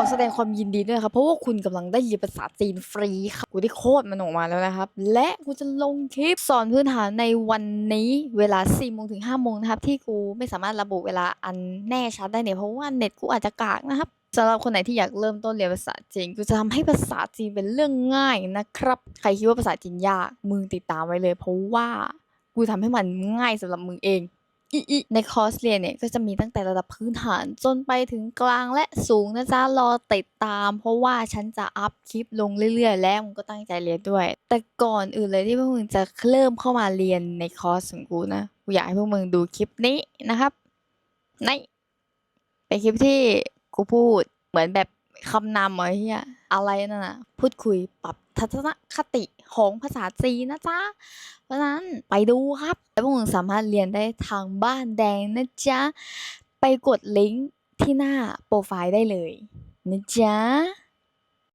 แสดงความยินดีด้วยครับเพราะว่าคุณกำลังได้เรียนภาษาจีนฟรีครับกูได้โค้ดมันออกมาแล้วนะครับและกูจะลงคลิปสอนพื้นฐานในวันนี้เวลา4 โมงถึง 5 โมงนะครับที่กูไม่สามารถระบุเวลาอันแน่ชัดได้เนี่ยเพราะว่าเน็ตกูอาจจะกากนะครับสำหรับคนไหนที่อยากเริ่มต้นเรียนภาษาจีนกูจะทำให้ภาษาจีนเป็นเรื่องง่ายนะครับใครคิดว่าภาษาจีนยากมึงติดตามไว้เลยเพราะว่ากูทำให้มันง่ายสำหรับมึงเองในคอร์สเรียนเนี่ยก็จะมีตั้งแต่ระดับพื้นฐานจนไปถึงกลางและสูงนะจ๊ะรอติดตามเพราะว่าฉันจะอัพคลิปลงเรื่อยๆแล้วมึงก็ตั้งใจเรียนด้วยแต่ก่อนอื่นเลยที่พวกมึงจะเริ่มเข้ามาเรียนในคอร์สของกูนะกูอยากให้พวกมึงดูคลิปนี้นะครับในเป็นคลิปที่กูพูดเหมือนแบบคำนำอะไรเฮียอะไรนั่นน่ะพูดคุยปรับทัศนคติของภาษาจีนนะจ๊ะเพราะฉะนั้นไปดูครับแล้วพวกมึงสามารถเรียนได้ทางบ้านแดงนะจ๊ะไปกดลิงก์ที่หน้าโปรไฟล์ได้เลยนะจ๊ะ